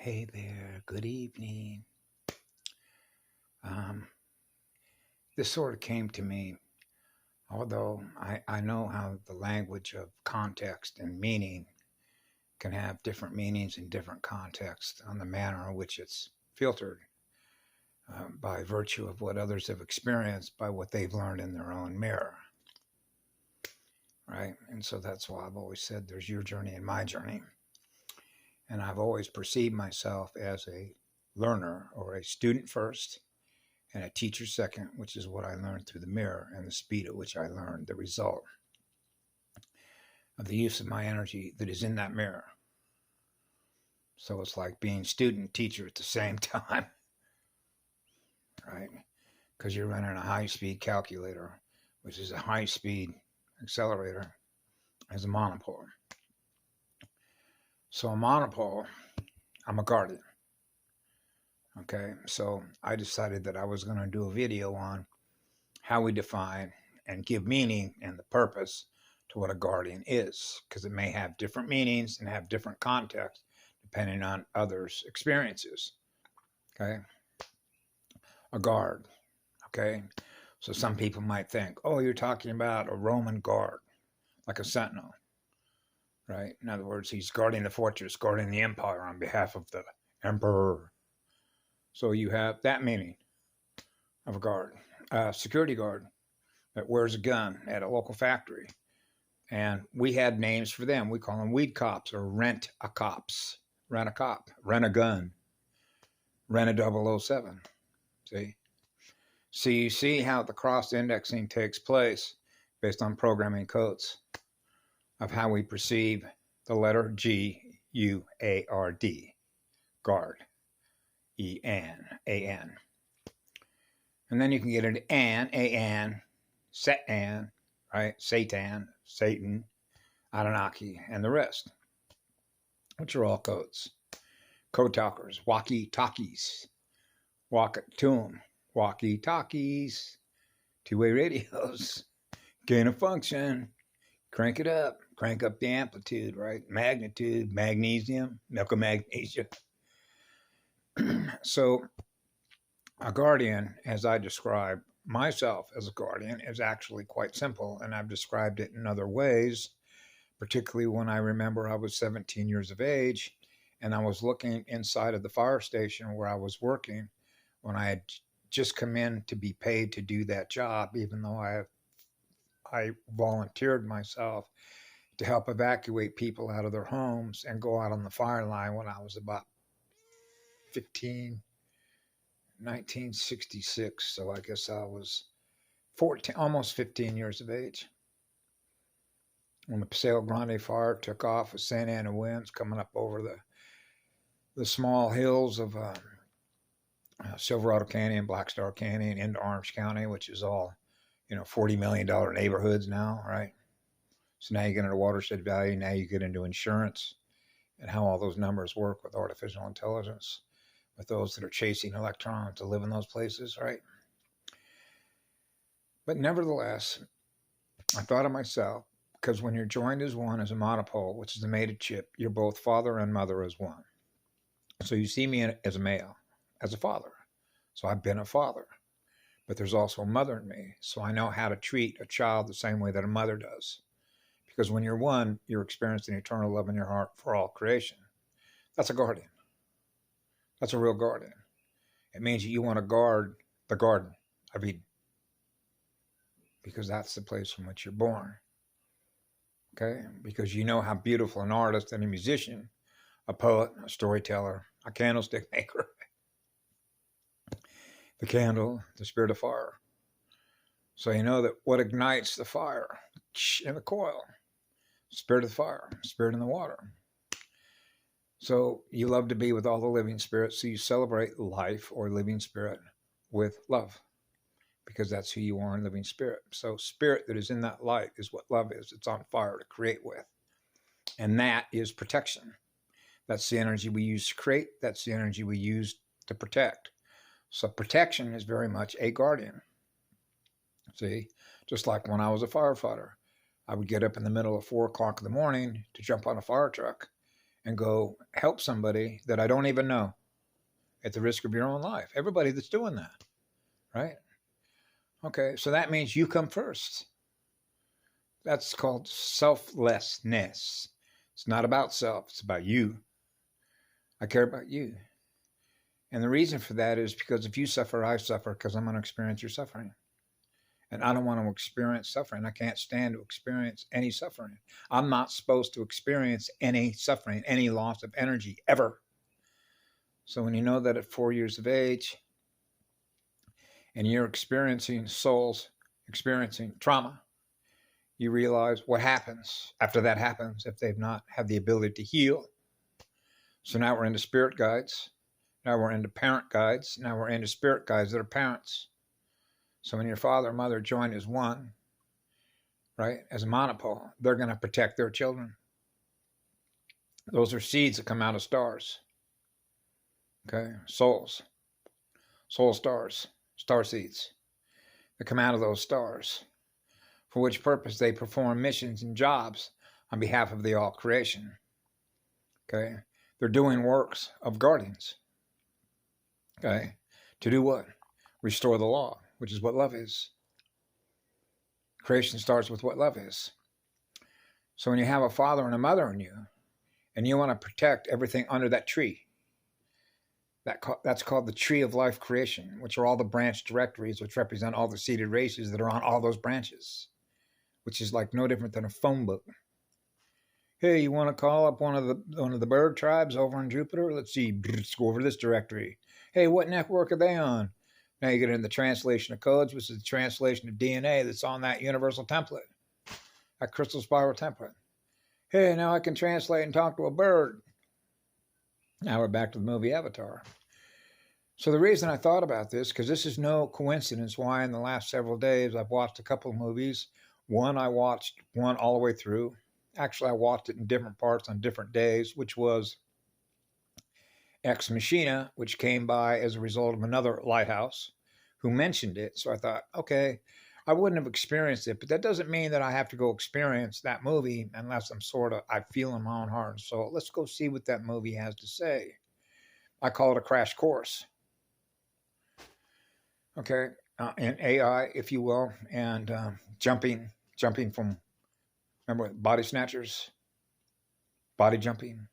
Hey there, good evening. Um, this sort of came to me, although I know how the language of context and meaning can have different meanings in different contexts on the manner in which it's filtered by virtue of what others have experienced, by what they've learned in their own mirror, right? And so that's why I've always said there's your journey and my journey. And I've always perceived myself as a learner or a student first and a teacher second, which is what I learned through the mirror and the speed at which I learned the result of the use of my energy that is in that mirror. So it's like being student teacher at the same time, right? Because you're running a high speed calculator, which is a high speed accelerator as a monopole. So a monopole, I'm a guardian. Okay, so I decided that I was going to do a video on how we define and give meaning and the purpose to what a guardian is, because it may have different meanings and have different context depending on others' experiences. Okay, a guard. Okay, so some people might think, oh, you're talking about a Roman guard, like a sentinel, right? In other words, he's guarding the fortress, guarding the empire on behalf of the emperor. So you have that meaning of a guard, a security guard that wears a gun at a local factory. And we had names for them. We call them weed cops or rent a cops. Rent a cop, rent a gun, rent a 007. See? So you see how the cross indexing takes place based on programming codes of how we perceive the letter G-U-A-R-D, guard, E-N, A-N. And then you can get an an, A-N, Set-an, right? Satan, Satan, Anunnaki, and the rest, which are all codes. Code talkers, walkie-talkies, walk-at-tune, walkie-talkies, two-way radios, gain of function, crank it up, crank up the amplitude, right? Magnitude, magnesium, milk of magnesia. So a guardian, as I describe myself as a guardian, is actually quite simple, and I've described it in other ways, particularly when I remember I was 17 years of age and I was looking inside of the fire station where I was working when I had just come in to be paid to do that job, even though I volunteered myself to help evacuate people out of their homes and go out on the fire line when I was about 15, 1966. So I guess I was 14, almost 15 years of age. When the Paseo Grande fire took off with Santa Ana winds coming up over the small hills of Silverado Canyon, Black Star Canyon, into Orange County, which is all, $40 million neighborhoods now, right? So now you get into watershed value. Now you get into insurance and how all those numbers work with artificial intelligence, with those that are chasing electrons to live in those places, right? But nevertheless, I thought of myself, because when you're joined as one as a monopole, which is a mated chip, you're both father and mother as one. So you see me as a male, as a father. So I've been a father. But there's also a mother in me. So I know how to treat a child the same way that a mother does. Because when you're one, you're experiencing eternal love in your heart for all creation. That's a guardian. That's a real guardian. It means you want to guard the Garden of Eden, because that's the place from which you're born. Okay? Because you know how beautiful an artist and a musician, a poet, a storyteller, a candlestick maker, the candle, the spirit of fire. So you know that what ignites the fire in the coil, spirit of the fire, spirit in the water. So you love to be with all the living spirits, so you celebrate life or living spirit with love, because that's who you are in living spirit. So spirit that is in that light is what love is. It's on fire to create with. And that is protection. That's the energy we use to create. That's the energy we use to protect. So protection is very much a guardian. See, just like when I was a firefighter, I would get up in the middle of 4 o'clock in the morning to jump on a fire truck and go help somebody that I don't even know at the risk of your own life. Everybody that's doing that, right? Okay, so that means you come first. That's called selflessness. It's not about self, it's about you. I care about you. And the reason for that is because if you suffer, I suffer because I'm going to experience your suffering. And I don't want to experience suffering. I can't stand to experience any suffering. I'm not supposed to experience any suffering, any loss of energy ever. So when you know that at 4 years of age and you're experiencing souls, experiencing trauma, you realize what happens after that happens if they've not had the ability to heal. So now we're into spirit guides. Now we're into parent guides. Now we're into spirit guides that are parents. So when your father or mother join as one, right, as a monopole, they're going to protect their children. Those are seeds that come out of stars. Okay, souls, soul stars, star seeds that come out of those stars, for which purpose they perform missions and jobs on behalf of the all creation. Okay, they're doing works of guardians. Okay, to do what? Restore the law, which is what love is. Creation starts with what love is. So when you have a father and a mother in you, and you want to protect everything under that tree, that's called the tree of life creation, which are all the branch directories, which represent all the seeded races that are on all those branches, which is like no different than a phone book. Hey, you want to call up one of the bird tribes over on Jupiter? Let's see. Let's go over to this directory. Hey, what network are they on? Now you get into the translation of codes, which is the translation of DNA that's on that universal template, that crystal spiral template. Hey, now I can translate and talk to a bird. Now we're back to the movie Avatar. So the reason I thought about this, because this is no coincidence why in the last several days I've watched a couple of movies. One, I watched one all the way through. Actually, I watched it in different parts on different days, which was Ex Machina, which came by as a result of another lighthouse who mentioned it. So I thought, okay, I wouldn't have experienced it, but that doesn't mean that I have to go experience that movie unless I feel in my own heart. So let's go see what that movie has to say. I call it a crash course. Okay, in AI, if you will, and jumping from, remember, body snatchers, body jumping,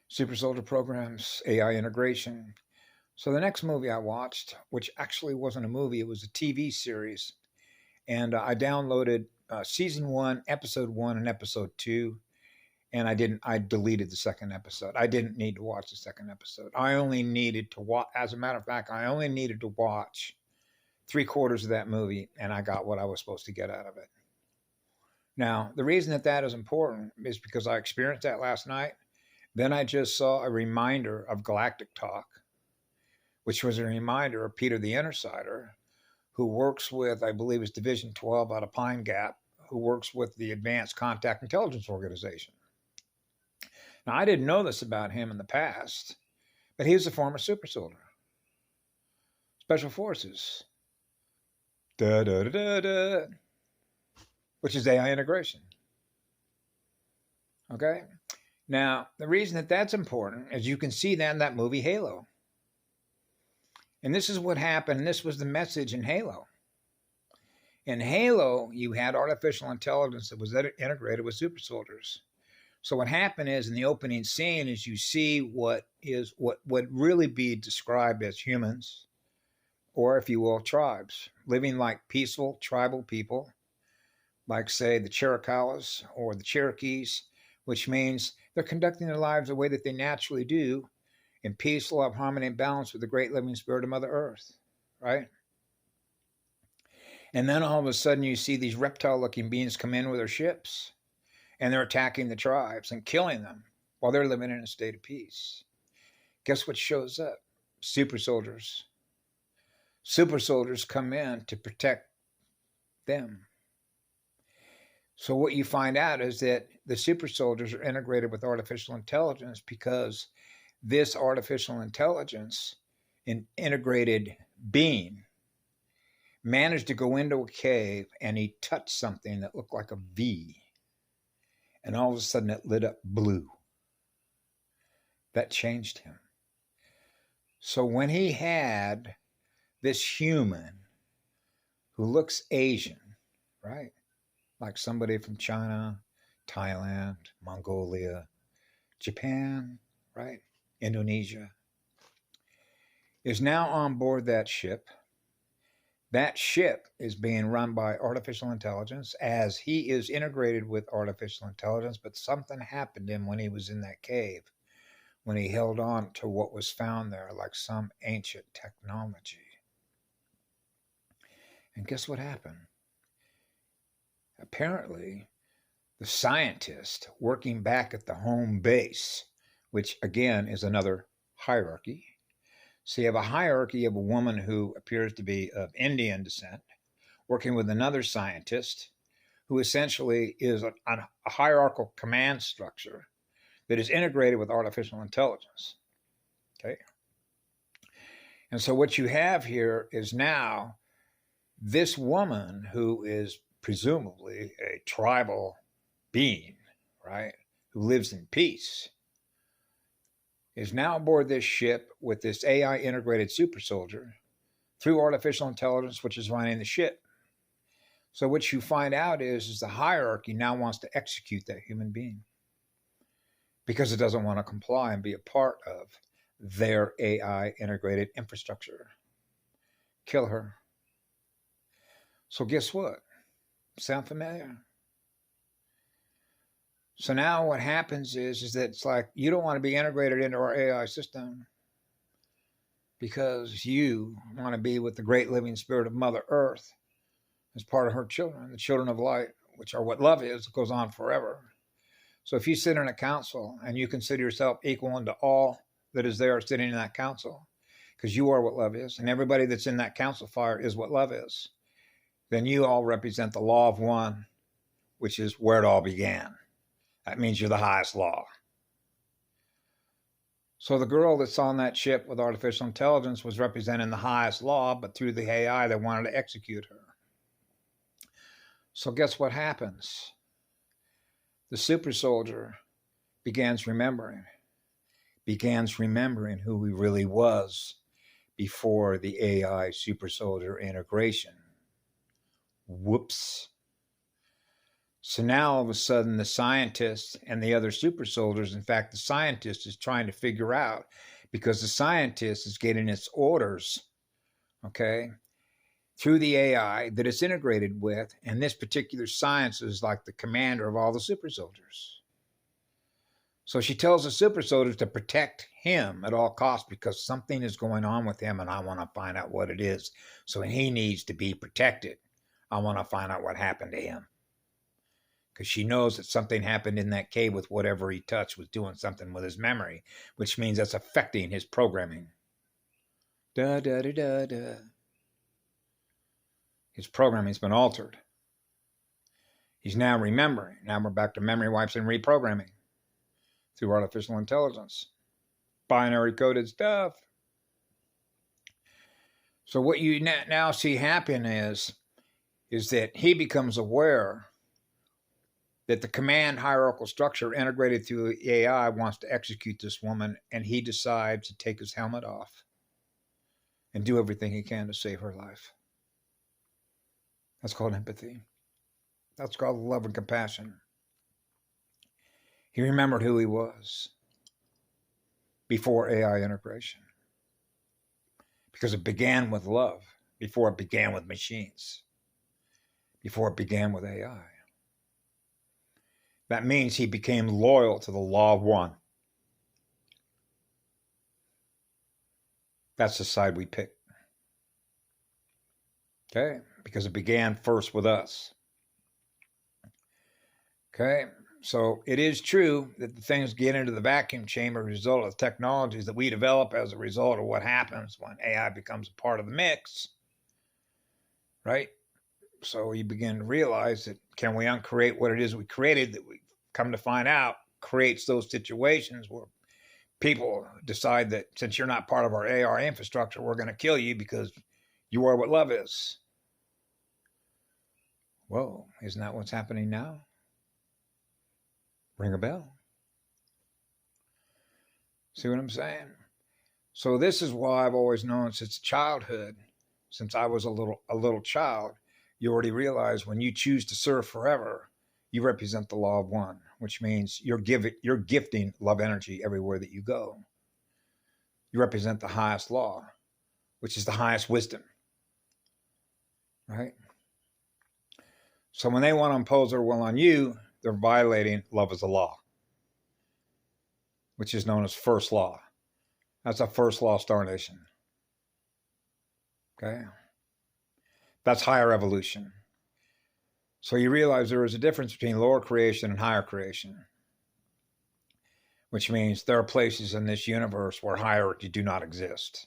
super soldier programs, AI integration. So the next movie I watched, which actually wasn't a movie, it was a TV series, and I downloaded season 1, episode 1, and episode 2. And I deleted the second episode. I didn't need to watch the second episode. I only needed to watch, as a matter of fact, I only needed to watch 3/4 of that movie, and I got what I was supposed to get out of it. Now, the reason that is important is because I experienced that last night. Then I just saw a reminder of Galactic Talk, which was a reminder of Peter the Insider, who works with, I believe it's Division 12 out of Pine Gap, who works with the Advanced Contact Intelligence Organization. Now, I didn't know this about him in the past, but he was a former super soldier. Special Forces. Da, da, da, da, da, which is AI integration. Okay? Now, the reason that that's important is you can see that in that movie Halo. And this is what happened. This was the message in Halo. In Halo, you had artificial intelligence that was integrated with super soldiers. So what happened is in the opening scene is you see what would really be described as humans, or if you will, tribes, living like peaceful tribal people, like say the Chiricahuas or the Cherokees, which means they're conducting their lives the way that they naturally do, in peace, love, harmony, and balance with the great living spirit of Mother Earth, right? And then all of a sudden you see these reptile-looking beings come in with their ships, and they're attacking the tribes and killing them while they're living in a state of peace. Guess what shows up? Super soldiers. Super soldiers come in to protect them. So what you find out is that the super soldiers are integrated with artificial intelligence because this artificial intelligence, an integrated being, managed to go into a cave and he touched something that looked like a V. And all of a sudden it lit up blue. That changed him. So when he had this human who looks Asian, right? Like somebody from China, Thailand, Mongolia, Japan, right? Indonesia, is now on board that ship. That ship is being run by artificial intelligence as he is integrated with artificial intelligence, but something happened to him when he was in that cave, when he held on to what was found there, like some ancient technology. And guess what happened? Apparently, the scientist working back at the home base, which again is another hierarchy. So you have a hierarchy of a woman who appears to be of Indian descent, working with another scientist who essentially is a hierarchical command structure that is integrated with artificial intelligence. Okay. And so what you have here is now this woman who is presumably a tribal being, right, who lives in peace, is now aboard this ship with this AI integrated super soldier through artificial intelligence, which is running the ship. So what you find out is the hierarchy now wants to execute that human being because it doesn't want to comply and be a part of their AI integrated infrastructure. Kill her. So guess what? Sound familiar? So now what happens is that it's like you don't want to be integrated into our AI system because you want to be with the great living spirit of Mother Earth as part of her children, the children of light, which are what love is. It goes on forever. So if you sit in a council and you consider yourself equal unto all that is there sitting in that council, because you are what love is, and everybody that's in that council fire is what love is, then you all represent the law of one, which is where it all began. That means you're the highest law. So the girl that's on that ship with artificial intelligence was representing the highest law, but through the AI, they wanted to execute her. So guess what happens? The super soldier begins remembering who he really was before the AI super soldier integration. Whoops. So now all of a sudden the scientists and the other super soldiers, in fact, the scientist is trying to figure out, because the scientist is getting its orders, okay, through the AI that it's integrated with, and this particular science is like the commander of all the super soldiers. So she tells the super soldiers to protect him at all costs because something is going on with him and I want to find out what it is. So he needs to be protected. I want to find out what happened to him. Because she knows that something happened in that cave with whatever he touched was doing something with his memory, which means that's affecting his programming. Da, da, da, da, da. His programming's been altered. He's now remembering. Now we're back to memory wipes and reprogramming through artificial intelligence. Binary coded stuff. So what you now see happen is that he becomes aware that the command hierarchical structure integrated through the AI wants to execute this woman, and he decides to take his helmet off and do everything he can to save her life. That's called empathy. That's called love and compassion. He remembered who he was before AI integration, because it began with love before it began with machines, before it began with AI. That means he became loyal to the law of one. That's the side we pick. Okay? Because it began first with us. Okay? So it is true that the things get into the vacuum chamber as a result of the technologies that we develop as a result of what happens when AI becomes a part of the mix. Right? So you begin to realize that can we uncreate what it is we created, that we come to find out creates those situations where people decide that since you're not part of our AR infrastructure, we're going to kill you because you are what love is. Whoa, isn't that what's happening now? Ring a bell. See what I'm saying? So this is why I've always known since childhood, since I was a little child, you already realize when you choose to serve forever, you represent the law of one, which means you're gifting love energy everywhere that you go. You represent the highest law, which is the highest wisdom, right? So when they want to impose their will on you, they're violating love as a law, which is known as first law. That's a first law Star Nation. Okay? That's higher evolution. So you realize there is a difference between lower creation and higher creation, which means there are places in this universe where hierarchy do not exist,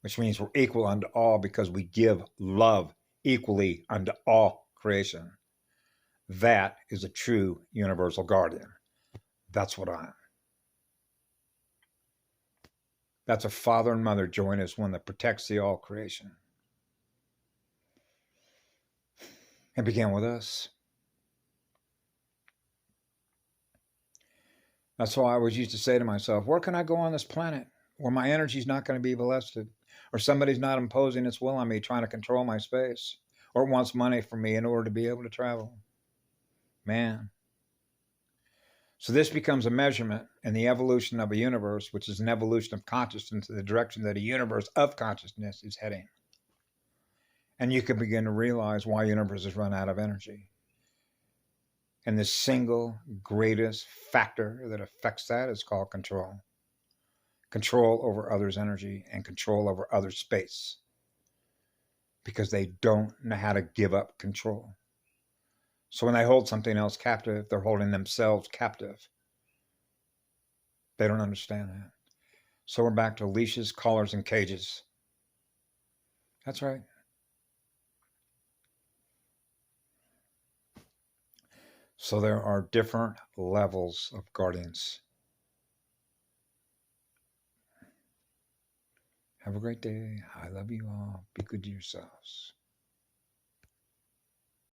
which means we're equal unto all because we give love equally unto all creation. That is a true universal guardian. That's what I am. That's a father and mother join as one that protects the all creation. It began with us. That's why I always used to say to myself, where can I go on this planet where my energy is not going to be molested, or somebody's not imposing its will on me, trying to control my space, or it wants money from me in order to be able to travel? Man. So this becomes a measurement in the evolution of a universe, which is an evolution of consciousness in the direction that a universe of consciousness is heading. And you can begin to realize why universes run out of energy. And the single greatest factor that affects that is called control. Control over others' energy and control over other space. Because they don't know how to give up control. So when they hold something else captive, they're holding themselves captive. They don't understand that. So we're back to leashes, collars, and cages. That's right. So there are different levels of guardians. Have a great day. I love you all. Be good to yourselves.